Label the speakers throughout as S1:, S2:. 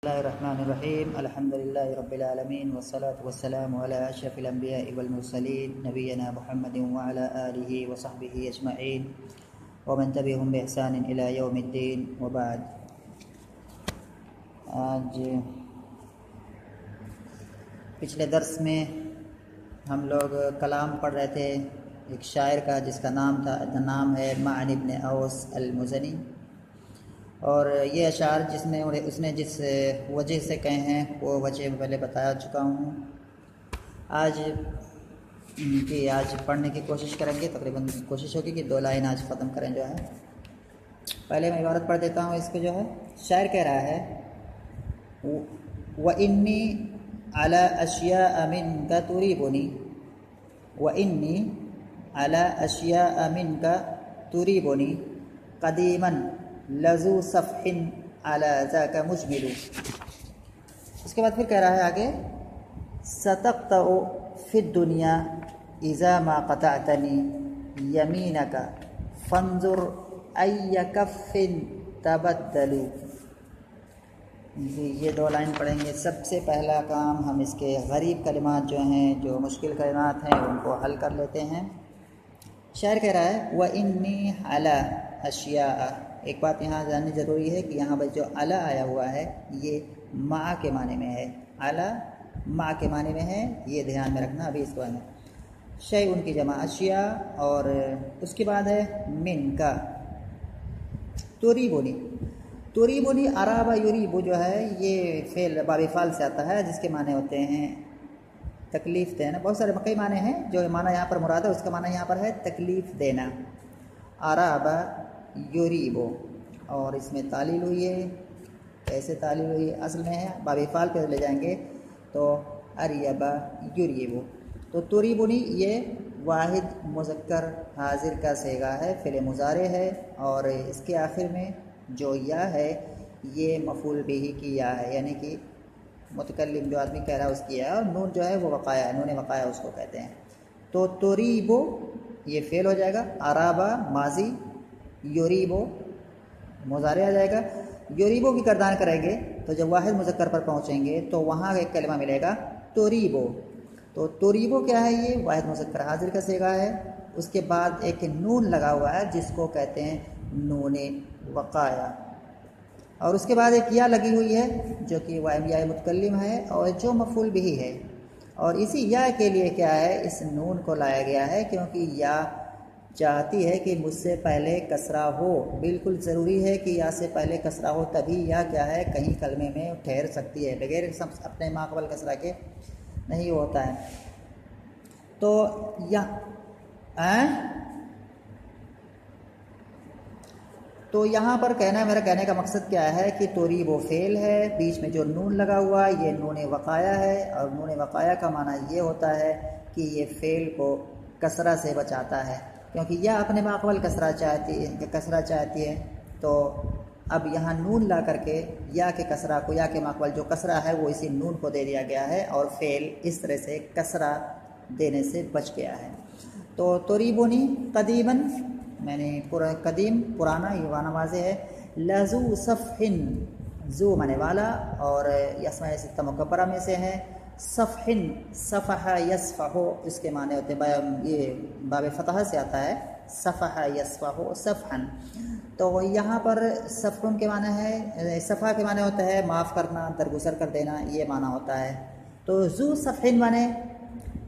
S1: الله الرحمن الرحيم الحمد لله رب العالمين والصلاة والسلام على أشرف الأنبياء والمرسلين نبينا محمد وعلى آله وصحبه أجمعين ومن تبعهم بإحسان إلى يوم الدين وبعد. آج پچھلے درس میں ہم لوگ کلام پڑھ رہے تھے ایک شاعر کا جس کا نام ہے معن ابن اوس المزنی، اور یہ اشعار اس نے جس وجہ سے کہے ہیں وہ وجہ پہلے بتا چکا ہوں. آج پڑھنے کی کوشش کریں گے، تقریباً کوشش ہوگی کہ 2 لائن آج ختم کریں. جو ہے پہلے میں عبارت پڑھ دیتا ہوں. اس کو جو ہے شاعر کہہ رہا ہے وَإِنِّي عَلَى أَشْيَاءَ مِنْكَ تُرِيبُنِي وَإِنِّي عَلَى أَشْيَاءَ مِنْكَ تُرِيبُنِي قَدِيمًا لَذُو صَفْحٍ عَلَى ذَاكَ مُجْمِلُ. اس کے بعد پھر کہہ رہا ہے آگے سَتَقْطَعُ فِي الدُّنْيَا إِذَا مَا قَطَعْتَنِي يَمِينَكَ فَانْظُرْ أَيَّ كَفٍّ تَبَدَّلُ. یہ 2 لائن پڑھیں گے. سب سے پہلا کام ہم اس کے غریب کلمات جو ہیں، جو مشکل کلمات ہیں، ان کو حل کر لیتے ہیں. شاعر کہہ رہا ہے وَإِنِّي عَلَى أَشْيَاءَ. ایک بات یہاں جاننی ضروری ہے کہ یہاں پر جو علی آیا ہوا ہے یہ مع کے معنی میں ہے. علی مع کے معنی میں ہے، یہ دھیان میں رکھنا. ابھی اس کو ہے شیء ان کی جمع اشیاء، اور اس کے بعد ہے من کا. توریبونی عرابہ یوریبو جو ہے یہ فعل باب فعل سے آتا ہے، جس کے معنی ہوتے ہیں تکلیف دینا. بہت سارے کئی معنی ہیں. جو معنی یہاں پر مراد ہے اس کا معنی یہاں پر ہے تکلیف دینا. عرابہ یوریبو، اور اس میں تعلیل ہوئی ہے. کیسے تعلیل ہوئی ہے؟ اصل میں ہے باب فعل پہ لے جائیں گے تو اریبا یوریبو. تو توریبونی یہ واحد مذکر حاضر کا صیغہ ہے، فعل مضارع ہے، اور اس کے آخر میں جو یا ہے یہ مفعول بہ کی یا ہے، یعنی کہ متکلم جو آدمی کہہ رہا ہے اس کی یا، اور نون جو ہے وہ وقایا، نون وقایا اس کو کہتے ہیں. تو توریبو یہ فعل ہو جائے گا، عرابہ ماضی، یوریبو مضارع آ جائے گا. یوریبو کی کردان کریں گے تو جب واحد مذکر پر پہنچیں گے تو وہاں ایک کلمہ ملے گا توریبو. تو توریبو کیا ہے؟ یہ واحد مذکر حاضر کا صیغہ ہے. اس کے بعد ایک نون لگا ہوا ہے جس کو کہتے ہیں نون وقایا، اور اس کے بعد ایک یا لگی ہوئی ہے جو کہ یا متکلم ہے اور جو مفعول بہ ہے. اور اسی یا کے لیے کیا ہے؟ اس نون کو لایا گیا ہے کیونکہ یا چاہتی ہے کہ مجھ سے پہلے کسرہ ہو. بالکل ضروری ہے کہ یا سے پہلے کسرہ ہو، تبھی یا کیا ہے کہیں کلمے میں ٹھہر سکتی ہے. بغیر اپنے ما قبل کسرہ کے نہیں ہوتا ہے. تو یہاں پر میرا کہنے کا مقصد کیا ہے کہ توریب و فعل ہے، بیچ میں جو نون لگا ہوا یہ نون وقایا ہے، اور نون وقایا کا معنی یہ ہوتا ہے کہ یہ فعل کو کسرہ سے بچاتا ہے، کیونکہ یا اپنے ماقبل کسرہ چاہتی ہے. تو اب یہاں نون لا کر کے یا کے کسرہ کو، یا کے ماقبل جو کسرہ ہے وہ اسی نون کو دے دیا گیا ہے، اور فعل اس طرح سے کسرہ دینے سے بچ گیا ہے. تو توریبونی قدیماً، میں نے قدیم پرانا، یہ معنی واضح ہے. لذو صفحن، زو معنی والا، اور اسماء ستہ مکبرہ میں سے ہے. صفحن صفح یصفح، اس کے معنی ہوتے ہیں، یہ باب فتح سے آتا ہے، صفح یصفح صفحن. تو یہاں پر صفحن کے معنی ہے، صفحہ کے معنی ہوتا ہے معاف کرنا، درگزر کر دینا، یہ معنی ہوتا ہے. تو ذو صفحن معنی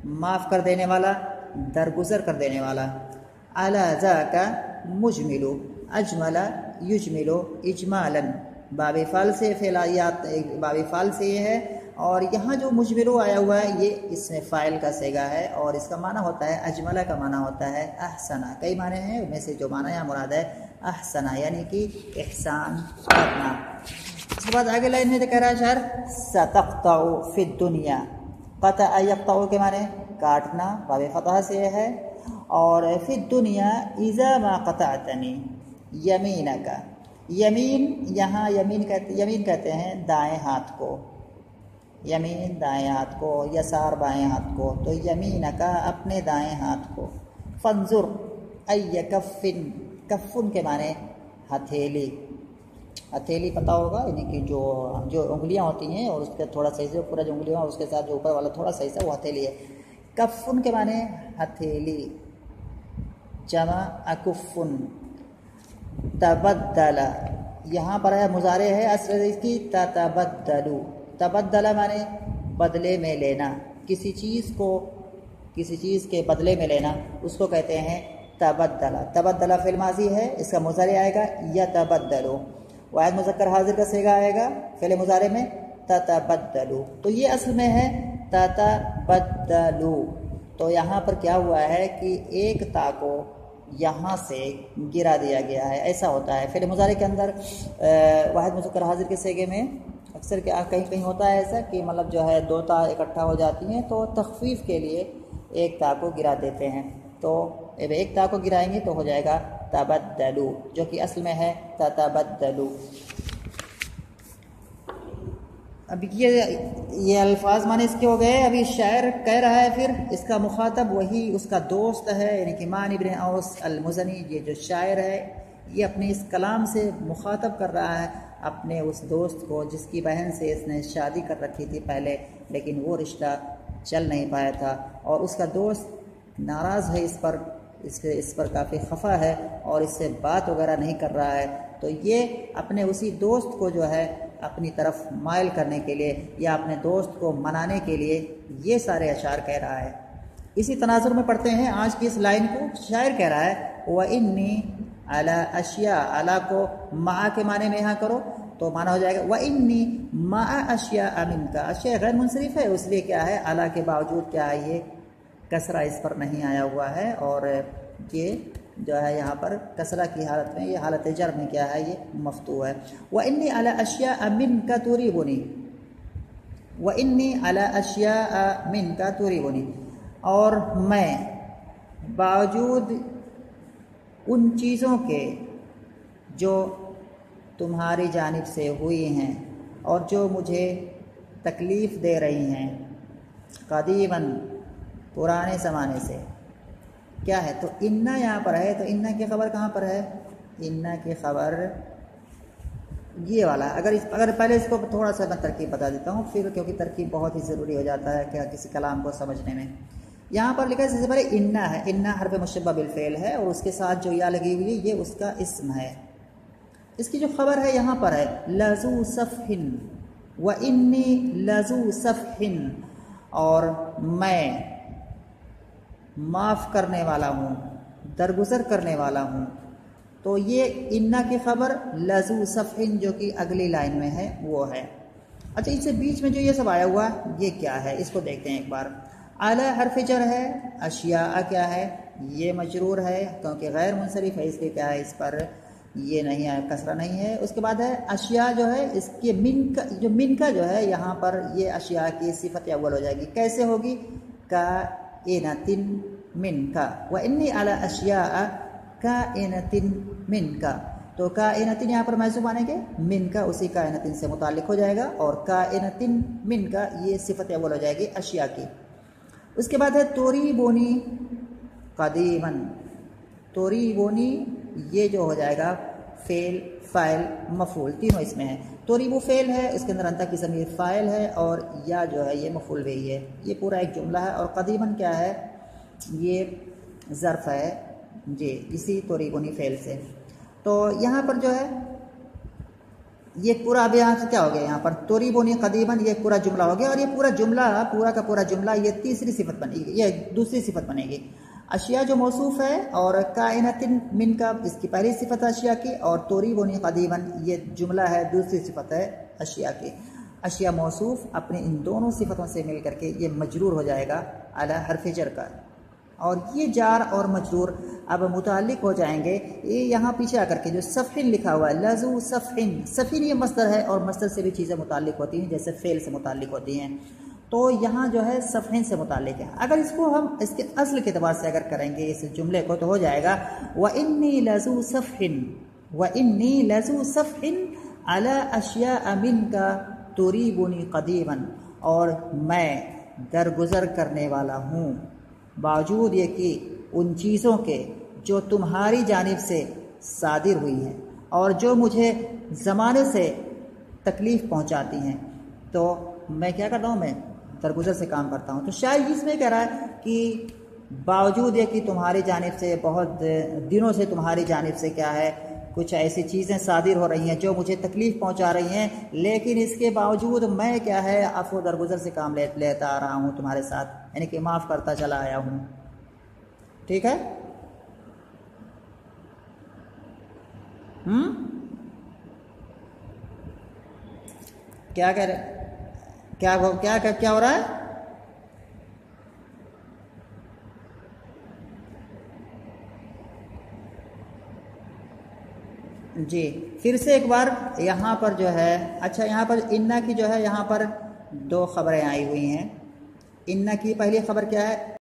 S1: معاف کر دینے والا، درگزر کر دینے والا. علی ذاک مجمل، اجمل یجمل اجمالا، باب فعل سے فعلیات، باب فعل سے یہ ہے. اور یہاں جو مجملو آیا ہوا ہے یہ اس میں فاعل کا صیغہ ہے، اور اس کا معنی ہوتا ہے اجملہ کا معنی ہوتا ہے احسنہ. کئی معنی ہیں، ان میں سے جو معنی یہاں مراد ہے احسنہ، یعنی کہ احسان کرنا. اس کے بعد آگے لائن میں کہہ رہا ہے شاعر ستقطع فی الدنیا. قطع یقطع کے معنی کاٹنا، باب فتح سے یہ ہے. اور فی الدنیا اذا ما قطعتنی یمینک. یمین، یہاں یمین کہتے ہیں دائیں ہاتھ کو، یمین دائیں ہاتھ کو، یسار بائیں ہاتھ کو. تو یمینک اپنے دائیں ہاتھ کو. فانظر ای کفن، کفن کے معنی ہتھیلی. ہتھیلی پتہ ہوگا، یعنی کہ جو انگلیاں ہوتی ہیں اور اس کے تھوڑا صحیح سے پورا جو انگلیاں اور اس کے ساتھ جو اوپر والا تھوڑا صحیح سے وہ ہتھیلی ہے۔ کفن کے معنی ہتھیلی، جمع اکفن۔ تبدل یہاں پر ہے مضارع ہے، اصل اس کی تتبدلو، تبدل معنی بدلے میں لینا، کسی چیز کے بدلے میں لینا، اس کو کہتے ہیں تبدلا۔ تبدلا فعل ماضی ہے، اس کا مضارع آئے گا یتبدلو، واحد مذکر حاضر کا صیغہ آئے گا فعل مضارع میں تتبدلو، تو یہ اصل میں ہے تتبدلو۔ تو یہاں پر کیا ہوا ہے کہ ایک تا کو یہاں سے گرا دیا گیا ہے، ایسا ہوتا ہے فعل مضارع کے اندر واحد مذکر حاضر کے صیغے میں اکثر کہیں کہیں ہوتا ہے ایسا کہ مطلب جو ہے دو تا اکٹھا ہو جاتی ہیں، تو تخفیف کے لیے ایک تا کو گرا دیتے ہیں، تو ایک تا کو گرائیں گے تو ہو جائے گا تبدلو، جو کہ اصل میں ہے تتبدلو۔ اب یہ الفاظ معنی اس کے ہو گئے۔ ابھی شاعر کہہ رہا ہے پھر اس کا مخاطب وہی اس کا دوست ہے، یعنی کہ معنی ابن اوس المزنی، یہ جو شاعر ہے یہ اپنے اس کلام سے مخاطب کر رہا ہے اپنے اس دوست کو جس کی بہن سے اس نے شادی کر رکھی تھی پہلے، لیکن وہ رشتہ چل نہیں پایا تھا، اور اس کا دوست ناراض ہے اس پر کافی خفا ہے اور اس سے بات وغیرہ نہیں کر رہا ہے، تو یہ اپنے اسی دوست کو جو ہے اپنی طرف مائل کرنے کے لیے یا اپنے دوست کو منانے کے لیے یہ سارے اشعار کہہ رہا ہے۔ اسی تناظر میں پڑھتے ہیں آج کی اس لائن کو۔ شاعر کہہ رہا ہے وَإِنِّي عَلَىٰ أَشْيَاءَ، عَلَىٰ کو مع کے معنی میں یہاں کرو تو معنی ہو جائے گا وَإِنِّي مَعَ أَشْيَاءَ مِنْكَ، اشیاء غیر منصرف ہے، اس لیے کیا ہے عَلَىٰ کے باوجود کیا ہے یہ کسرہ اس پر نہیں آیا ہوا ہے، اور یہ جو ہے یہاں پر کسرہ کی حالت میں، یہ حالت جر میں کیا ہے یہ مفتوح ہے۔ وَإِنِّي عَلَىٰ أَشْيَاءَ مِنْكَ تُرِيبُنِي، وَإِنِّي عَلَىٰ أَشْيَاءَ مِنْكَ تُرِيبُنِي، اور میں باوجود ان چیزوں کے جو تمہاری جانب سے ہوئی ہیں اور جو مجھے تکلیف دے رہی ہیں، قدیماً پرانے زمانے سے، کیا ہے تو انا یہاں پر ہے، تو انا کی خبر کہاں پر ہے؟ انا کی خبر یہ والا، اگر پہلے اس کو تھوڑا سا میں ترکیب بتا دیتا ہوں پھر، کیونکہ ترکیب بہت ہی ضروری ہو جاتا ہے کہ کسی کلام کو سمجھنے میں۔ یہاں پر لکھا ہے سب سے پہلے انا ہے، انا حرف مشبہ بالفعل ہے اور اس کے ساتھ جو یا لگی ہوئی یہ اس کا اسم ہے۔ اس کی جو خبر ہے یہاں پر ہے لذو صفح، وانی لذو صفح، اور میں معاف کرنے والا ہوں، درگزر کرنے والا ہوں، تو یہ انا کی خبر لذو صفح جو کہ اگلی لائن میں ہے وہ ہے۔ اچھا اس سے بیچ میں جو یہ سب آیا ہوا یہ کیا ہے اس کو دیکھتے ہیں ایک بار۔ اعلی حرف جر ہے، اشیاء کیا ہے یہ مجرور ہے کیونکہ غیر منصرف ہے، اس لیے کیا ہے اس پر یہ نہیں ہے، کسرہ نہیں ہے۔ اس کے بعد ہے اشیاء جو ہے اس کے من کا جو ہے یہاں پر یہ اشیاء کی صفت اول ہو جائے گی، کیسے ہوگی؟ کائنۃ منک، وانی علی اشیاء کائنۃ منک، تو کائنۃ یہاں پر محذوف آنے کے منک اسی کائنۃ سے متعلق ہو جائے گا، اور کائنۃ منک یہ صفت اول ہو جائے گی اشیاء کی۔ اس کے بعد ہے توریبونی قدیما، توریبونی یہ جو ہو جائے گا فعل فاعل مفعول تینوں اس میں ہے۔ توریبو فعل ہے، اس کے اندر انتا کی ضمیر فاعل ہے اور یا جو ہے یہ مفعول بھی ہے، یہ پورا ایک جملہ ہے، اور قدیما کیا ہے یہ ظرف ہے جی اسی توریبونی فعل سے۔ تو یہاں پر جو ہے یہ پورا اب یہاں سے کیا ہو گیا، یہاں پر توریبونی قدیماً یہ پورا جملہ ہو گیا، اور یہ پورا جملہ پورا کا پورا جملہ یہ تیسری صفت بنے گی، یہ دوسری صفت بنے گی۔ اشیاء جو موصوف ہے اور کائنۃ من کا اس کی پہلی صفت ہے اشیاء کی، اور توریبونی قدیماً یہ جملہ ہے دوسری صفت ہے اشیاء کی۔ اشیاء موصوف اپنے ان دونوں صفتوں سے مل کر کے یہ مجرور ہو جائے گا اعلی حرف جر کا، اور یہ جار اور مجرور اب متعلق ہو جائیں گے یہ یہاں پیچھے آ کر کے جو صفحن لکھا ہوا ہے لذو صفحن، صفحن یہ مصدر ہے اور مصدر سے بھی چیزیں متعلق ہوتی ہیں جیسے فعل سے متعلق ہوتی ہیں، تو یہاں جو ہے صفحن سے متعلق ہے۔ اگر اس کو ہم اس کے اصل کے اعتبار سے اگر کریں گے اس جملے کو تو ہو جائے گا وَإِنِّي لَذُو صَفْحٍ وَإِنِّي لَذُو صَفْحٍ عَلَىٰ أَشْيَاءَ مِنْكَ تُرِيبُنِي قَدِيمًا، اور میں درگزر کرنے والا ہوں باوجود یہ کہ ان چیزوں کے جو تمہاری جانب سے صادر ہوئی ہیں اور جو مجھے زمانے سے تکلیف پہنچاتی ہیں، تو میں کیا کرتا ہوں، میں درگزر سے کام کرتا ہوں۔ تو شاید اس میں کہہ رہا ہے کہ باوجود یہ کہ تمہاری جانب سے بہت دنوں سے تمہاری جانب سے کیا ہے، کچھ ایسی چیزیں صادر ہو رہی ہیں جو مجھے تکلیف پہنچا رہی ہیں، لیکن اس کے باوجود میں کیا ہے عفو درگزر سے کام لیتا آ رہا ہوں تمہارے ساتھ، یعنی کہ معاف کرتا چلا آیا ہوں۔ ٹھیک ہے؟ کیا کہہ رہے، کیا ہو رہا ہے؟ جی پھر سے ایک بار یہاں پر جو ہے، اچھا یہاں پر انا کی جو ہے یہاں پر دو خبریں آئی ہوئی ہیں۔ انا کی پہلی خبر کیا ہے؟